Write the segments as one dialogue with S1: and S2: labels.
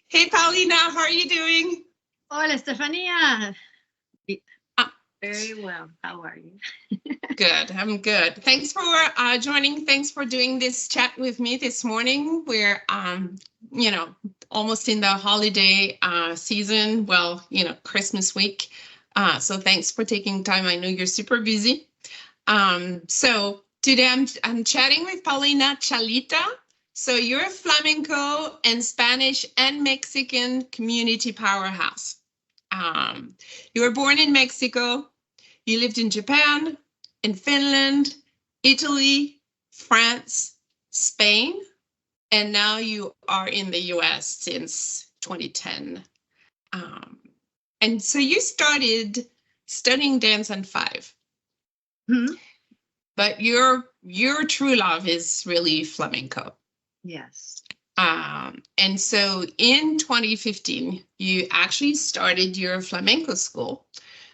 S1: Hey, Paulina, how are you doing?
S2: Hola, Estefanía.
S1: Uh,
S2: Very well. How are you?
S1: Good. I'm good. Thanks for joining. Thanks for doing this chat with me this morning. We're, you know, almost in the holiday season. Well, Christmas week. So thanks for taking time. I know you're super busy. So today I'm chatting with Paulina Chalita. So you're a flamenco and Spanish and Mexican community powerhouse. Um, you were born in Mexico. You lived in Japan, in Finland, Italy, France, Spain, and now you are in the US since 2010. Um, and so you started studying dance at 5,
S2: Hmm?
S1: but your true love is really flamenco.
S2: Yes.
S1: And so in 2015, you actually started your flamenco school.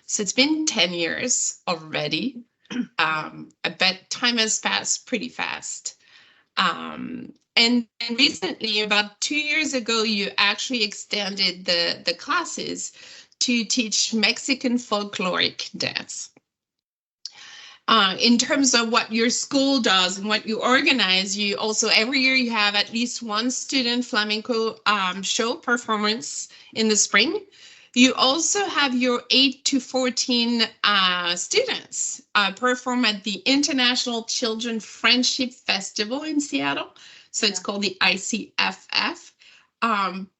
S1: So it's been 10 years already. I bet time has passed pretty fast. And recently, about 2 years ago, you actually extended the classes to teach Mexican folkloric dance. In terms of what your school does and what you organize, you also every year you have at least one student flamenco show performance in the spring. You also have your 8 to 14 students perform at the International Children Friendship Festival in Seattle. So it's called the ICFF.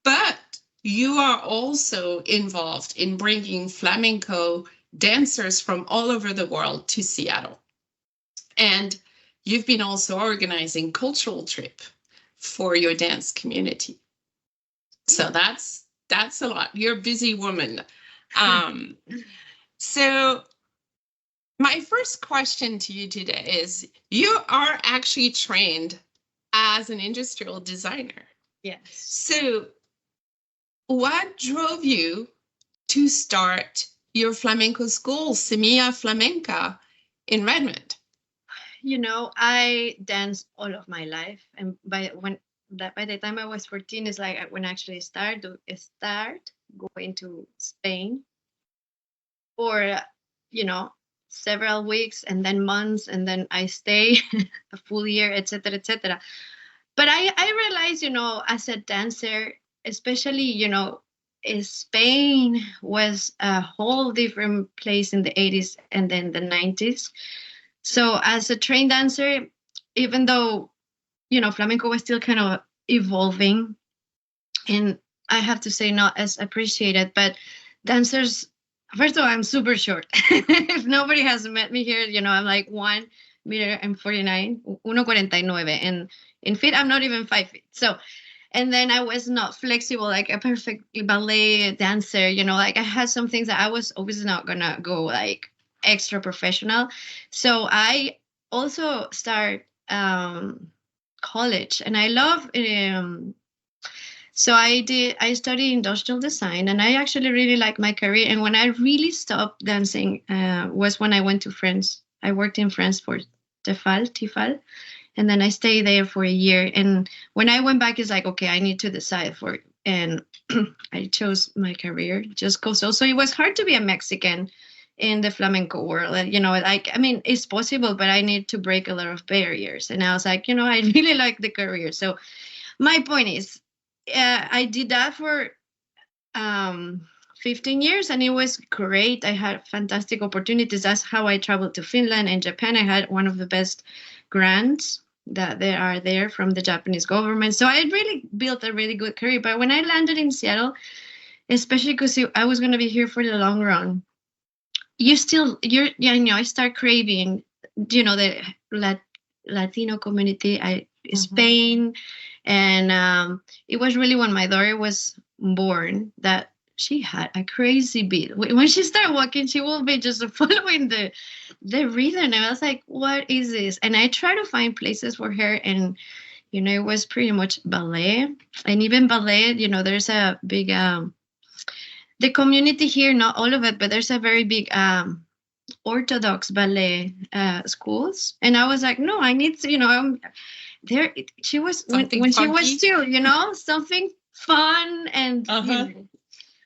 S1: But you are also involved in bringing flamenco dancers from all over the world to Seattle. And you've been also organizing cultural trip for your dance community. So that's a lot. You're a busy woman. Um, so my first question to you today is you are actually trained as an industrial designer.
S2: Yes.
S1: So what drove you to start your flamenco school, Semilla Flamenca, in Redmond?
S2: I danced all of my life, and by the time I was 14, is like when I actually start going to Spain for you know several weeks, and then months, and then I stay a full year, etc., etc. But I realized, as a dancer, especially, Spain was a whole different place in the 80s and then the 90s. So as a trained dancer, even though, flamenco was still kind of evolving, and I have to say not as appreciated, but dancers, first of all, I'm super short. If nobody has met me here, I'm like 1 meter and 49, 1.49, and in feet, I'm not even 5 feet. So, and then I was not flexible, like a perfect ballet dancer, like I had some things that I was always not gonna go like extra professional. So I also start college, and I love so I studied industrial design, and I actually really like my career. And when I really stopped dancing was when I went to France. I worked in France for Tifal, and then I stayed there for a year. And when I went back, it's like, okay, I need to decide for, and I chose my career just because also it was hard to be a Mexican in the flamenco world. And, like, I mean, it's possible, but I need to break a lot of barriers. And I was like, I really like the career. So my point is, I did that for um, 15 years, and it was great. I had fantastic opportunities. That's how I traveled to Finland and Japan. I had one of the best grants that there are there from the Japanese government. So I really built a really good career. But when I landed in Seattle, especially because I was going to be here for the long run, I start craving, the Latino community. Spain, and it was really when my daughter was born that she had a crazy beat. When she started walking, she will be just following the rhythm. And I was like, what is this? And I try to find places for her, and it was pretty much ballet. And even ballet, there's a big the community here, not all of it, but there's a very big orthodox ballet schools. And I was like, no, I need to, there she was when
S1: Something
S2: she was
S1: funky.
S2: still, something fun and
S1: Uh-huh.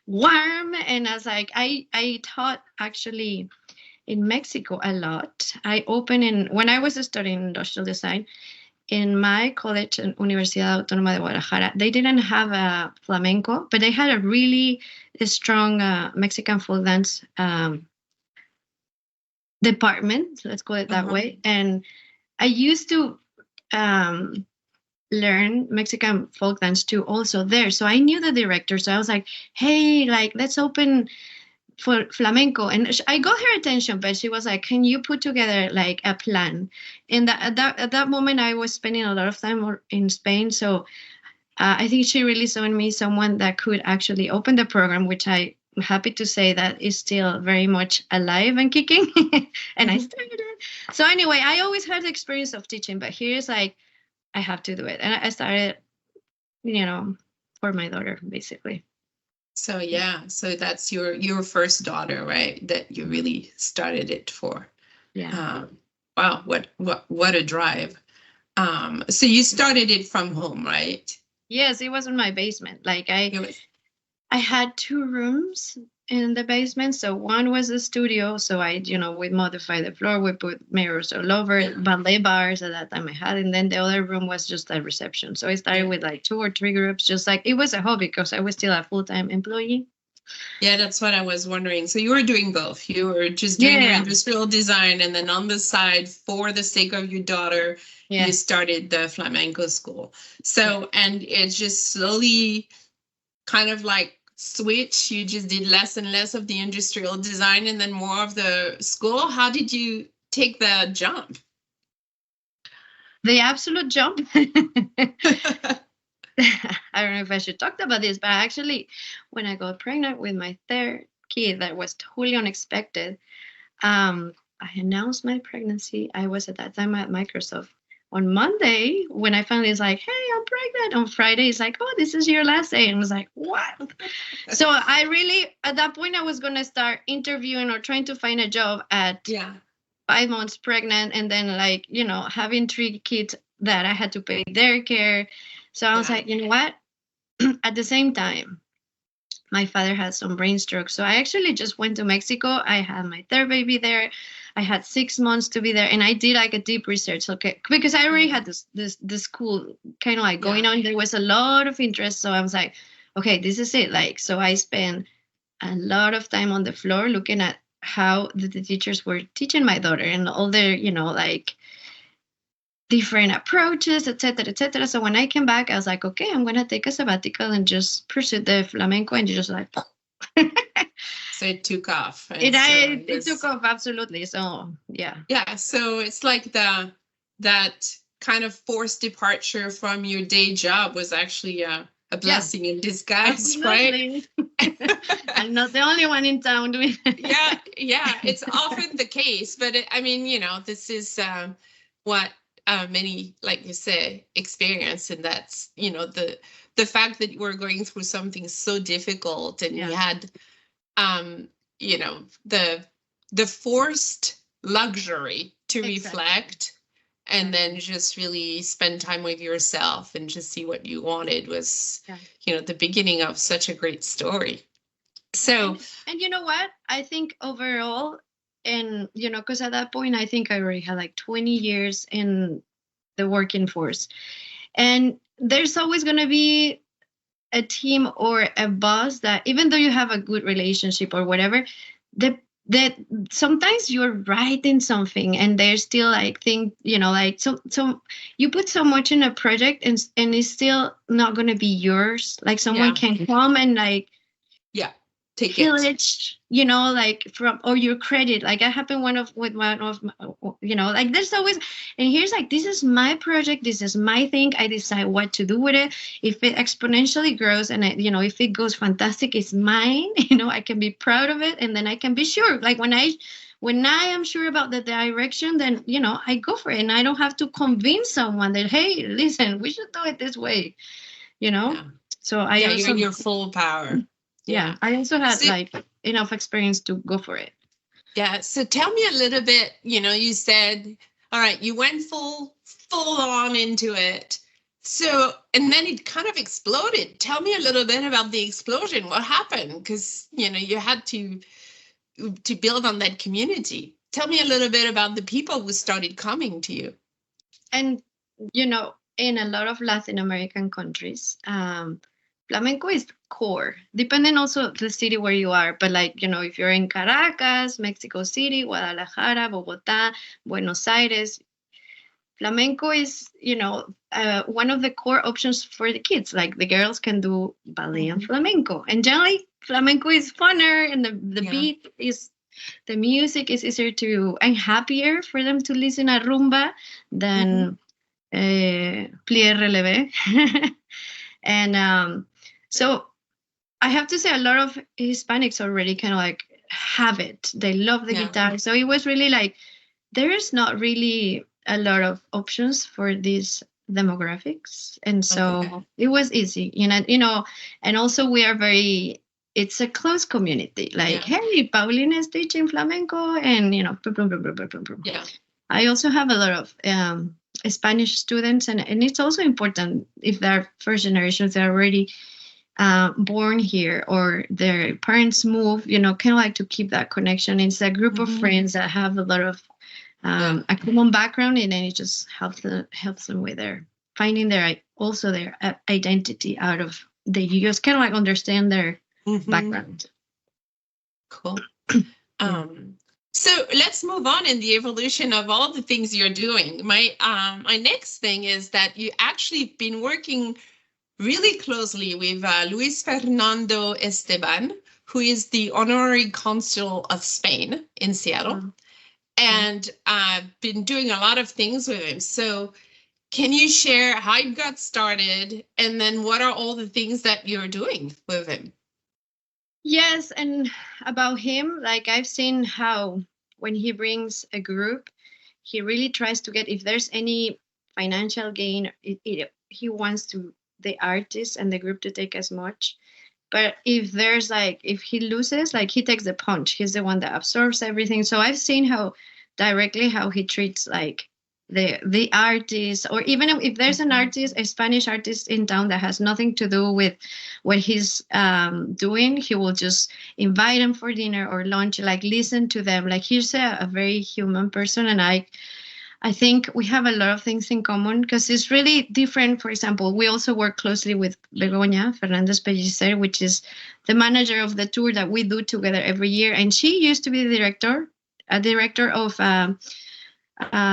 S2: warm. And I was like, I taught actually in Mexico a lot. I opened in when I was studying industrial design in my college in Universidad Autónoma de Guadalajara. They didn't have a flamenco, but they had a really strong Mexican folk dance department. Let's call it that
S1: Uh-huh.
S2: way. And I used to um, learn Mexican folk dance too, also there. So I knew the director. So I was like, hey, like, let's open for flamenco. And I got her attention, but she was like, can you put together like a plan? And at that moment, I was spending a lot of time in Spain. So I think she really saw in me someone that could actually open the program, which I'm happy to say that is still very much alive and kicking. And I
S1: Mhm.
S2: started it. So anyway, I always had the experience of teaching, but here's like, I have to do it. And I started, for my daughter, basically.
S1: So yeah, so that's your first daughter, right? That you really started it for.
S2: Yeah.
S1: Um, wow, what a drive. So you started it from home, right?
S2: Yes, it was in my basement. Like
S1: It was
S2: I had two rooms in the basement. So one was a studio. So we modified the floor. We put mirrors all over,
S1: yeah,
S2: ballet bars at that time I had. And then the other room was just a reception. So I started
S1: yeah.
S2: with like two or three groups, just like it was a hobby because I was still a full-time employee.
S1: Yeah, that's what I was wondering. So you were doing both. You were just doing your
S2: Yeah.
S1: industrial design, and then on the side, for the sake of your daughter, you
S2: Yeah.
S1: started the flamenco school.
S2: Yeah.
S1: So, and it just slowly kind of like switch. You just did less and less of the industrial design and then more of the school. How did you take the jump?
S2: The absolute jump. I don't know if I should talk about this, but actually, when I got pregnant with my third kid, that was totally unexpected. I announced my pregnancy. I was at that time at Microsoft. On Monday, when I finally was like, "Hey, I'm pregnant," on Friday, it's like, "Oh, this is your last day," and I was like, "What?" So I really, at that point, I was gonna start interviewing or trying to find a job at
S1: Yeah.
S2: 5 months pregnant, and then like having three kids that I had to pay their care. So I was
S1: Yeah.
S2: like, you know what? At the same time, my father had some brain stroke. So I actually just went to Mexico. I had my third baby there. I had 6 months to be there. And I did like a deep research. Okay. Because I already
S1: Yeah.
S2: had this school kind of like going
S1: Yeah.
S2: on. There was a lot of interest. So I was like, okay, this is it. Like, so I spent a lot of time on the floor looking at how the teachers were teaching my daughter and all their, like different approaches, etc., etc. So when I came back, I was like, okay, I'm gonna take a sabbatical and just pursue the flamenco, and just like
S1: So it took off. And
S2: it,
S1: so
S2: I,
S1: it
S2: it took
S1: was,
S2: off absolutely. So yeah,
S1: yeah. So it's like that kind of forced departure from your day job was actually a
S2: yeah,
S1: blessing in disguise, right?
S2: absolutely. I'm not the only one in town doing
S1: Yeah,
S2: it.
S1: yeah, it's often the case, but I mean, this is what many, like you say, experience, and that's the fact that you were going through something so difficult, and you
S2: Yeah,
S1: had um, the forced luxury to
S2: exactly.
S1: reflect, and
S2: Exactly.
S1: then just really spend time with yourself and just see what you wanted was,
S2: Yeah.
S1: the beginning of such a great story. So,
S2: And you know what? I think overall, and because at that point I think I already had like 20 years in the working force. And there's always going to be a team or a boss that, even though you have a good relationship or whatever, the that sometimes you're right in something and they're still like think like so you put so much in a project, and it's still not going to be yours. Like someone
S1: yeah,
S2: can come and like
S1: yeah, take it.
S2: pillage, like from or your credit. Like I happened one of like there's always, and here's like, this is my project, this is my thing, I decide what to do with it. If it exponentially grows and if it goes fantastic, it's mine. I can be proud of it, and then I can be sure, like when I am sure about the direction, then I go for it, and I don't have to convince someone that, hey, listen, we should do it this way you know
S1: Yeah.
S2: so I
S1: Yeah, you're
S2: also,
S1: in your full power.
S2: yeah,
S1: Yeah.
S2: I also had
S1: So,
S2: like enough experience to go for it.
S1: yeah. So tell me a little bit, you said, all right, you went full on into it. So, and then it kind of exploded. Tell me a little bit about the explosion. What happened? Because, you had to build on that community. Tell me a little bit about the people who started coming to you.
S2: And, in a lot of Latin American countries, flamenco is core, depending also the city where you are. But like, if you're in Caracas, Mexico City, Guadalajara, Bogota, Buenos Aires, flamenco is, one of the core options for the kids. Like the girls can do ballet and flamenco. And generally, flamenco is funner and the beat is, the music is easier to and happier for them to listen a rumba than plié relevé. And so I have to say a lot of Hispanics already kind of like have it. They love the guitar. So it was really like, there is not really a lot of options for these demographics. And so it was easy, and also we are it's a close community. Like, hey, Paulina is teaching flamenco and, blah, blah, blah, blah, blah.
S1: Yeah.
S2: I also have a lot of Spanish students, and it's also important if they're first generations, they're already born here or their parents move, kind of like to keep that connection. It's a group of friends that have a lot of a common background, and then it just helps them with finding their identity out of the years, kind of like understand their background.
S1: Cool. So let's move on in the evolution of all the things you're doing. My next thing is that you actually been working really closely with Luis Fernando Esteban, who is the honorary consul of Spain in Seattle, and been doing a lot of things with him. So can you share how you got started, and then what are all the things that you're doing with him?
S2: Yes, and about him, like I've seen how when he brings a group, he really tries to get, if there's any financial gain, he wants the artist and the group to take as much. But if he loses, like he takes the punch. He's the one that absorbs everything. So I've seen how he treats like the artist, or even if there's an artist, a Spanish artist in town that has nothing to do with what he's doing, he will just invite them for dinner or lunch, like listen to them. Like he's a very human person, and I think we have a lot of things in common because it's really different. For example, we also work closely with Begoña Fernandez Pellicer, which is the manager of the tour that we do together every year, and she used to be the director of I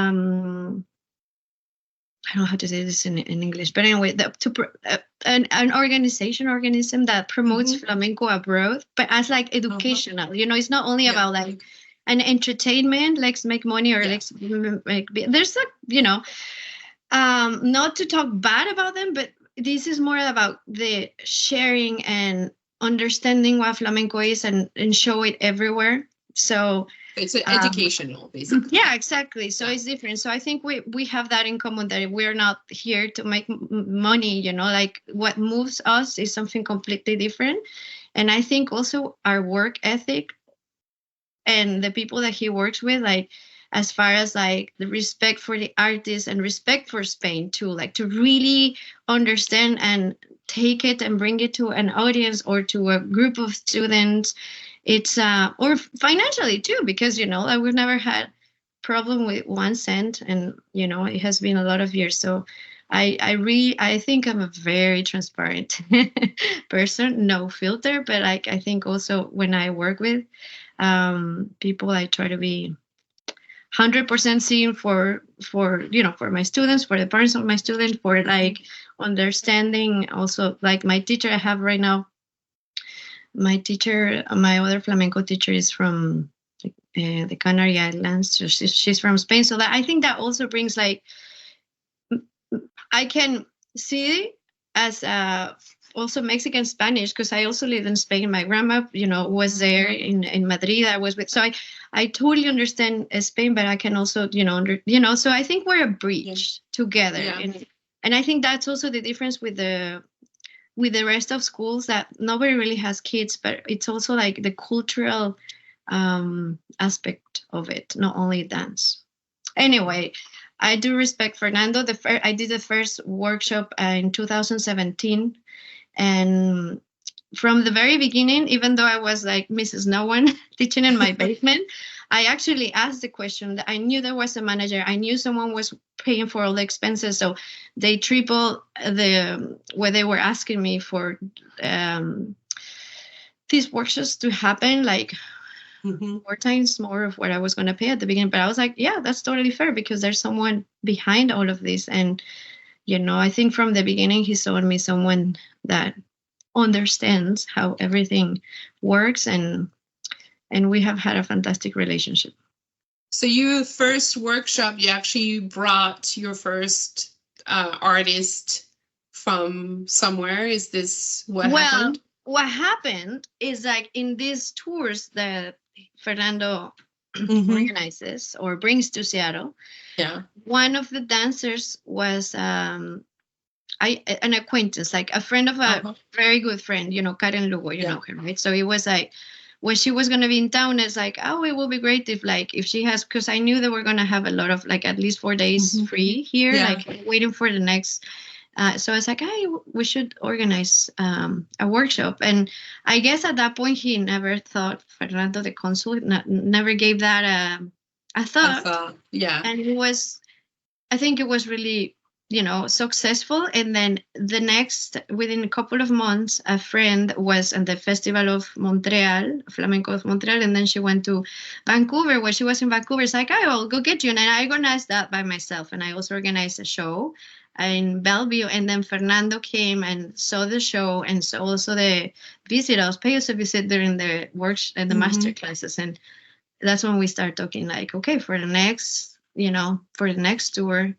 S2: don't know how to say this in English, but anyway, an organism that promotes flamenco abroad, but as like educational. It's not only about like an entertainment, let's make money or let's make. There's not to talk bad about them, but this is more about the sharing and understanding what flamenco is and show it everywhere. So
S1: it's educational, basically.
S2: Yeah, exactly. So it's different. So I think we have that in common, that we're not here to make money, like what moves us is something completely different. And I think also our work ethic and the people that he works with, like as far as like the respect for the artists and respect for Spain too, like to really understand and take it and bring it to an audience or to a group of students. It's or financially too, because like we've never had problem with 1 cent, and it has been a lot of years. So I think I'm a very transparent person, no filter. But like I think also when I work with people, I try to be 100% seen for my students, for the parents of my students, for like understanding also, like my teacher I have right now. My other flamenco teacher is from the Canary Islands. So she's from Spain. So that I think that also brings like, I can see as also Mexican Spanish, because I also lived in Spain. My grandma, was there in Madrid. I was with, so I totally understand Spain, but I can also, so I think we're a bridge together. Yeah. And I think that's also the difference with the rest of schools, that nobody really has kids, but it's also like the cultural aspect of it, not only dance. Anyway, I do respect Fernando. I did the first workshop in 2017, and from the very beginning, even though I was like Mrs. No One teaching in my basement, I actually asked the question. I knew there was a manager. I knew someone was paying for all the expenses, so they tripled the what they were asking me for um, these workshops to happen. Like
S1: Mm-hmm.
S2: 4 times more of what I was going to pay at the beginning. But I was like, yeah, that's totally fair because there's someone behind all of this. And, I think from the beginning, he saw in me someone that understands how everything works. And we have had a fantastic relationship.
S1: So your first workshop, you actually brought your first artist from somewhere. Is this what
S2: Well,
S1: happened?
S2: what happened is like in these tours that Fernando
S1: Mm-hmm.
S2: organizes or brings to Seattle,
S1: Yeah.
S2: one of the dancers was an acquaintance, like a friend of a
S1: Uh-huh.
S2: very good friend, Karen Lugo, you
S1: Yeah.
S2: know her, right? So it was like when she was gonna be in town, it's like, oh, it will be great if she has, because I knew they were gonna have a lot of like at least 4 days
S1: Mm-hmm.
S2: free here,
S1: Yeah.
S2: like waiting for the next. So I was like, hey, we should organize a workshop. And I guess at that point he never thought Fernando the consul never gave that a
S1: I
S2: thought,
S1: thought. Yeah.
S2: and I think it was really, successful. And then within a couple of months, a friend was at the Festival of Montreal, Flamenco of Montreal, and then she went to Vancouver. Where she was in Vancouver, it's like, I will go get you. And I organized that by myself. And I also organized a show in Bellevue. And then Fernando came and saw the show and saw also the visit. I was paying us a visit during the workshop and the
S1: Mm-hmm.
S2: master classes. And that's when we start talking like, okay, for the next tour,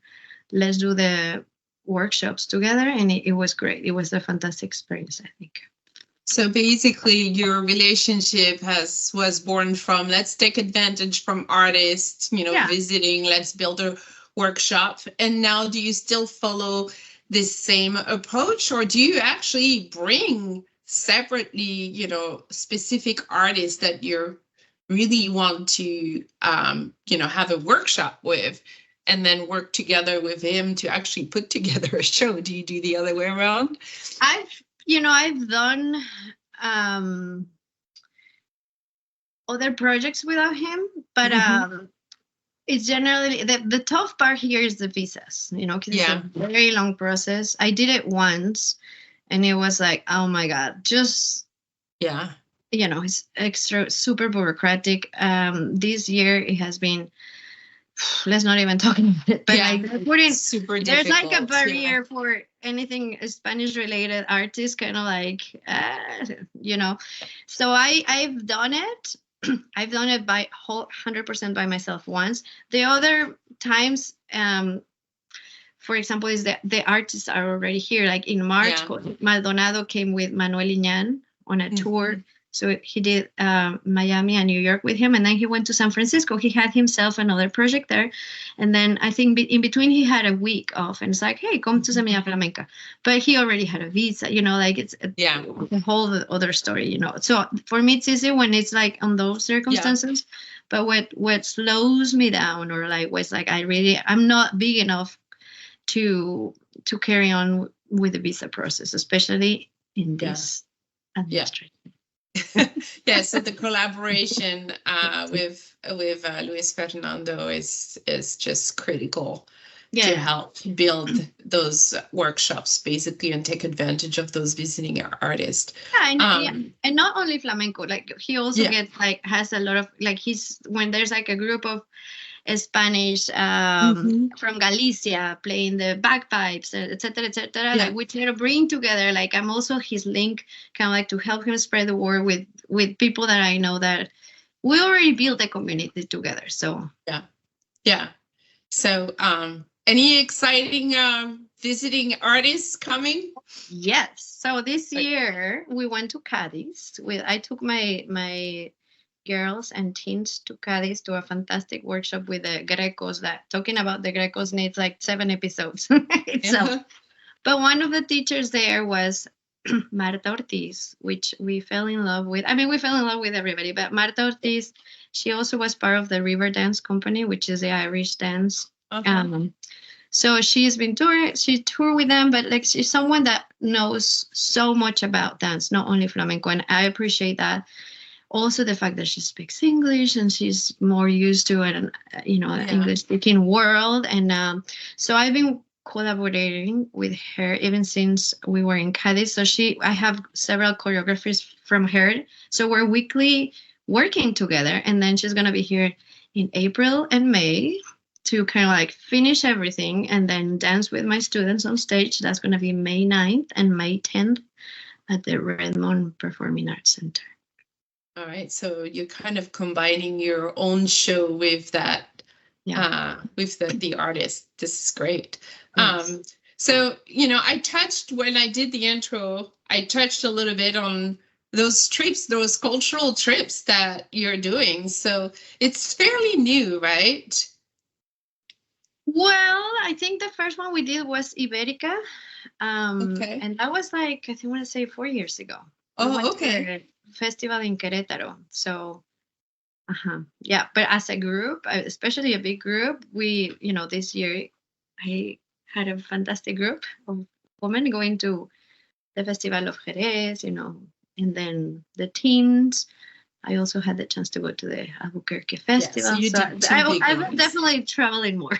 S2: let's do the workshops together. And it was great. It was a fantastic experience, I think.
S1: So basically, your relationship was born from let's take advantage from artists,
S2: Yeah.
S1: visiting. Let's build a workshop. And now, do you still follow this same approach, or do you actually bring separately, specific artists that you really want to, have a workshop with, and then work together with him to actually put together a show? Do you do the other way around?
S2: I've done um other projects without him, but
S1: Mm-hmm.
S2: it's generally the tough part here is the visas, because it's
S1: Yeah.
S2: a very long process. I did it once and it was like, oh my God, just,
S1: Yeah.
S2: it's extra super bureaucratic. This year it has been, let's not even talk about it, but
S1: Yeah.
S2: like they're putting,
S1: Super
S2: there's like a
S1: difficult. Yeah.
S2: barrier for anything Spanish related artists, kind of like, so I've done it. I've done it by whole 100% by myself once. The other times, for example, is that the artists are already here. Like in March,
S1: Yeah.
S2: Maldonado came with Manuel Iñan on a tour.
S1: Mhm.
S2: So he did Miami and New York with him, and then he went to San Francisco. He had himself another project there, and then I think in between he had a week off, and it's like, hey, come to Semilla Flamenca. But he already had a visa, like it's
S1: Yeah.
S2: a whole other story. So for me, it's easy when it's like on those circumstances. But what slows me down, or like what's like I'm not big enough to carry on with the visa process, especially in this administration.
S1: Yeah. So the collaboration with Luis Fernando is just critical to help build those workshops, basically, and take advantage of those visiting artists.
S2: And not only flamenco, like he also gets like has a lot of like when there's like a group of Spanish from Galicia playing the bagpipes, etc., etc. Like we try to bring together. Like I'm also his link, kind of like to help him spread the word with people that I know that we already built a community together. So
S1: yeah. So any exciting visiting artists coming?
S2: Yes. So this year we went to Cadiz. I took my girls and teens to Cadiz to a fantastic workshop with the Grecos. That talking about the Grecos needs like 7 episodes itself. But one of the teachers there was Marta Ortiz, which we fell in love with. I mean, we fell in love with everybody, but Marta Ortiz, she also was part of the River Dance Company, which is the Irish dance
S1: Uh-huh.
S2: Um, so she's been touring, she toured with them, but like she's someone that knows so much about dance, not only flamenco. And I appreciate that. Also, the fact that she speaks English and she's more used to an,
S1: Yeah.
S2: English speaking world. And so I've been collaborating with her even since we were in Cadiz. So I have several choreographers from her. So we're weekly working together. And then she's going to be here in April and May to kind of like finish everything and then dance with my students on stage. That's going to be May 9th and May 10th at the Redmond Performing Arts Center.
S1: All right. So you're kind of combining your own show with that,
S2: Yeah.
S1: with the artist. This is great.
S2: Yes.
S1: So, I touched when I did the intro, I touched a little bit on those trips, those cultural trips that you're doing. So it's fairly new, right?
S2: Well, I think the first one we did was Iberica.
S1: Okay.
S2: And that was like, I think I want to say 4 years ago. We
S1: Oh,
S2: went to
S1: okay.
S2: a festival in Querétaro. So, yeah, but as a group, especially a big group, this year I had a fantastic group of women going to the Festival of Jerez, and then the teens. I also had the chance to go to the Albuquerque
S1: Yeah. So
S2: Festival.
S1: you
S2: So
S1: did two big
S2: I'm
S1: ones.
S2: definitely traveling more.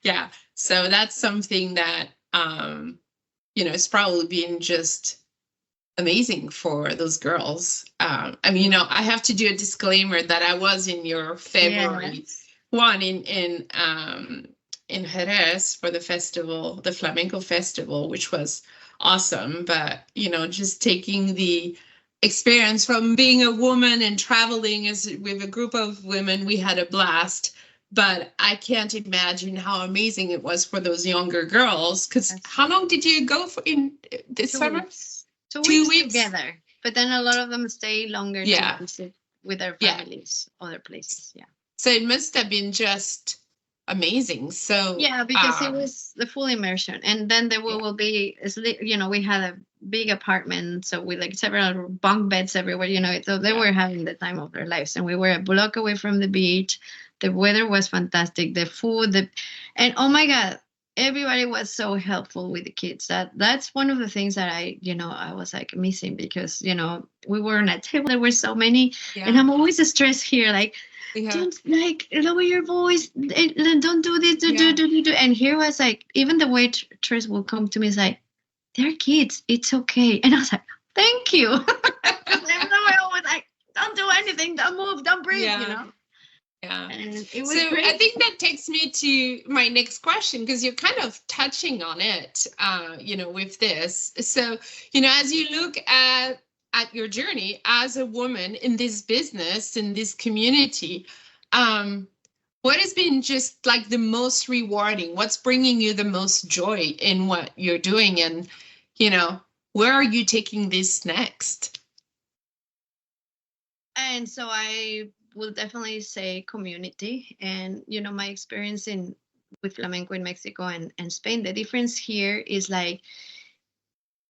S1: Yeah. So that's something that, it's probably been just amazing for those girls. I have to do a disclaimer that I was in your February
S2: Yes.
S1: one in Jerez for the festival, the flamenco festival, which was awesome. But just taking the experience from being a woman and traveling as with a group of women, we had a blast. But I can't imagine how amazing it was for those younger girls. Because
S2: Yes.
S1: how long did you go for in this
S2: 2
S1: summer?
S2: weeks. Two
S1: 2
S2: weeks
S1: weeks?
S2: together. But then a lot of them stay longer to
S1: Yeah.
S2: visit with their
S1: Yeah.
S2: families, other places. Yeah.
S1: So it must have been just amazing. So,
S2: Yeah, because it was the full immersion. And then there
S1: yeah,
S2: will be, we had a big apartment. So with like several bunk beds everywhere, so they
S1: yeah,
S2: were having the time of their lives. And we were a block away from the beach. The weather was fantastic. The food, and oh my God, everybody was so helpful with the kids. That's one of the things that I was like missing because, we were on a table. There were so many, and
S1: yeah,
S2: I'm always stressed here. Like,
S1: yeah,
S2: don't like lower your voice, don't do this,
S1: yeah,
S2: do. And here was like, even the waitress will come to me, is like, they're kids, it's okay. And I was like, thank you. Because everyone always like, don't do anything, don't move, don't breathe,
S1: yeah, yeah.
S2: and it
S1: So
S2: was
S1: I
S2: great.
S1: think that takes me to my next question because you're kind of touching on it, with this. So, as you look at your journey as a woman in this business, in this community, what has been just like the most rewarding? What's bringing you the most joy in what you're doing? And, you know, where are you taking this next?
S2: And so I will definitely say community, and my experience in with flamenco in Mexico and Spain. The difference here is like,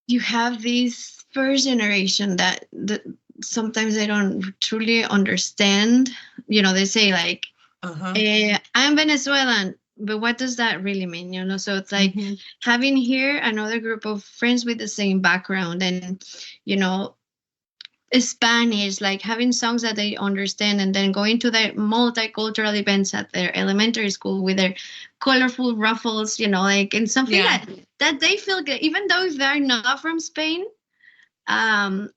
S2: you have this first generation that sometimes they don't truly understand. They say like,
S1: Uh-huh.
S2: I'm Venezuelan, but what does that really mean? So it's like
S1: Mm-hmm.
S2: having here another group of friends with the same background, and you know Spanish, like having songs that they understand, and then going to their multicultural events at their elementary school with their colorful ruffles, like, and something
S1: Yeah.
S2: that they feel good, even though if they're not from Spain. um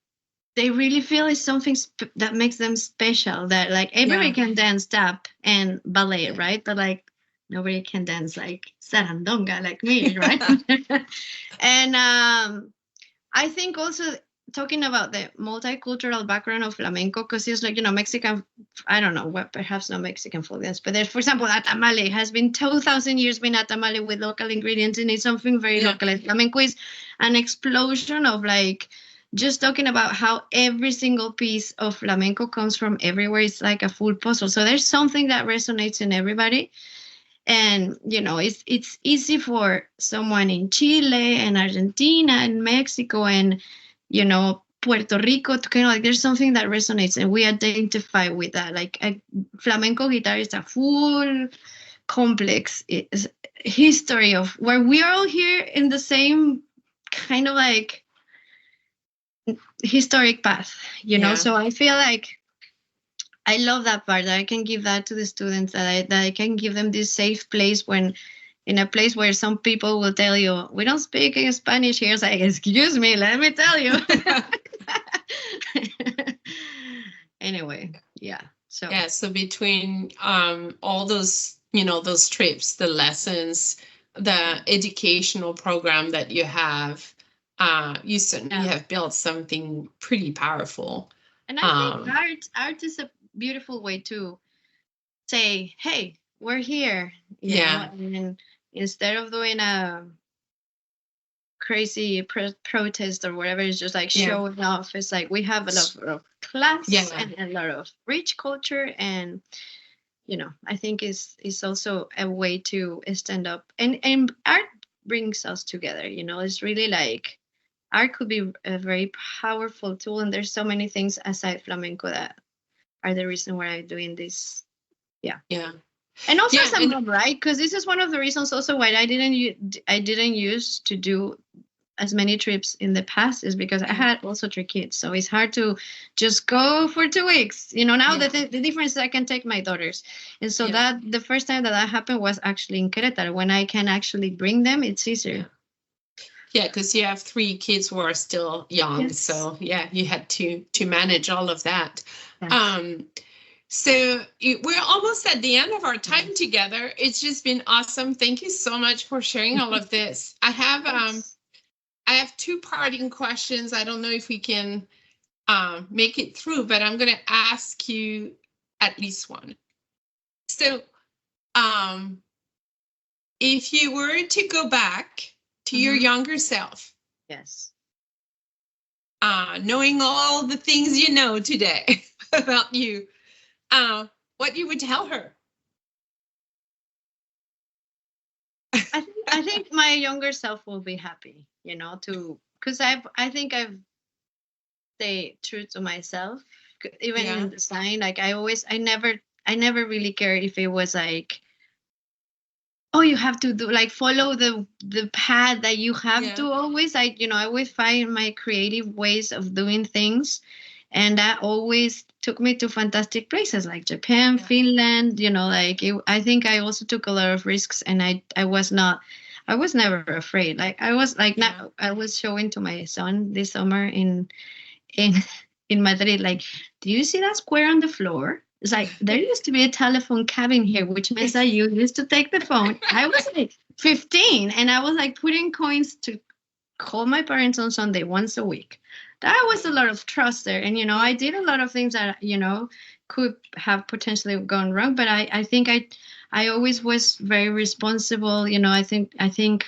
S2: they really feel is something that makes them special, that like everybody
S1: Yeah.
S2: can dance tap and ballet,
S1: Yeah.
S2: right? But like nobody can dance like sarandonga like me, right? And I think also talking about the multicultural background of flamenco, because it's like, Mexican, I don't know what, perhaps not Mexican folk dance, but there's, for example, atamale has been 2,000 years been atamale with local ingredients, and it's something very
S1: Yeah.
S2: local. And flamenco is an explosion of like, just talking about how every single piece of flamenco comes from everywhere. It's like a full puzzle. So there's something that resonates in everybody. And it's easy for someone in Chile and Argentina and Mexico and Puerto Rico to kind of like, there's something that resonates and we identify with that. Like a flamenco guitar is a full complex history of where we are all here in the same kind of like historic path,
S1: Yeah.
S2: So I feel like I love that part, that I can give that to the students, that I can give them this safe place when in a place where some people will tell you, we don't speak in Spanish here. It's like, excuse me, let me tell you. Anyway, yeah. So
S1: Yeah, so between all those, those trips, the lessons, the educational program that you have, you certainly have built something pretty powerful.
S2: And I think art is a beautiful way to say, hey, we're here,
S1: Yeah.
S2: and instead of doing a crazy protest or whatever, it's just like showing off. It's like we have a lot of class and a lot of rich culture, and I think is also a way to stand up, and art brings us together. It's really like art could be a very powerful tool, and there's so many things aside flamenco that are the reason why I'm doing this.
S1: Yeah.
S2: And also as a mom, right? Because this is one of the reasons also why I didn't use to do as many trips in the past, is because I had also 3 kids. So it's hard to just go for 2 weeks. Now the difference is I can take my daughters. And so that the first time that happened was actually in Querétaro. When I can actually bring them, it's easier.
S1: Yeah, because you have 3 kids who are still young. Yes. So you had to manage all of that. Yes. So we're almost at the end of our time together. It's just been awesome. Thank you so much for sharing all of this. I have 2 parting questions. I don't know if we can make it through, but I'm going to ask you at least one. So if you were to go back to your younger self,
S2: yes,
S1: knowing all the things you know today about you, what you would tell her?
S2: I think my younger self will be happy, because I think I've stayed true to myself, even in design. Like I never really cared if it was like, oh, you have to do like follow the path that you have to always. I always find my creative ways of doing things, and that always took me to fantastic places like Japan, Finland. I think I also took a lot of risks, and I was never afraid. Like I was like now I was showing to my son this summer in in Madrid. Like, do you see that square on the floor? It's like there used to be a telephone cabin here, which means that you used to take the phone. I was like 15, and I was like putting coins to call my parents on Sunday once a week. That was a lot of trust there. And, I did a lot of things that, could have potentially gone wrong. But I think I always was very responsible. I think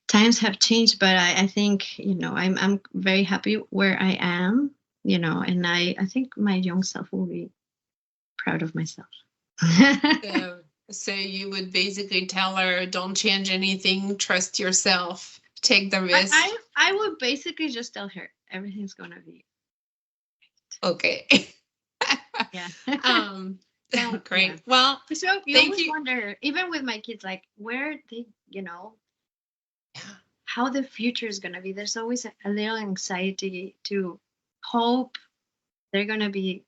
S2: times have changed, but I think, I'm very happy where I am, and I think my young self will be proud of myself.
S1: So you would basically tell her, don't change anything, trust yourself, take the risk.
S2: I would basically just tell her everything's gonna be
S1: okay.
S2: Yeah.
S1: Great.
S2: Yeah.
S1: Well,
S2: so you always wonder, even with my kids, like where they, how the future is gonna be. There's always a little anxiety to hope they're gonna be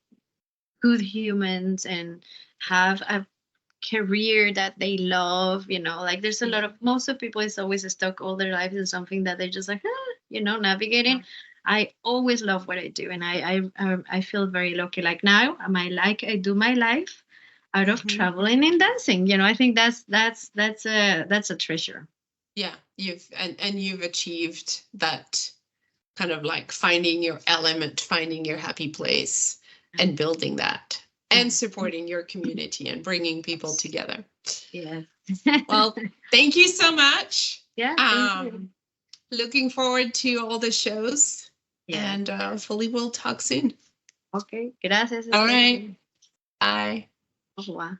S2: good humans and have a career that they love. Like there's a lot of, most of people is always stuck all their lives in something that they're just like navigating. I always love what I do, and I feel very lucky. Like now I do my life out of traveling and dancing. I think that's a treasure.
S1: Yeah, you've achieved that kind of like finding your element, finding your happy place, and building that, and supporting your community and bringing people together.
S2: Yeah.
S1: Well, thank you so much.
S2: Yeah. Thank you.
S1: Looking forward to all the shows. Yeah. And hopefully we'll talk soon.
S2: Okay. Gracias.
S1: All right. Bye.
S2: Au revoir.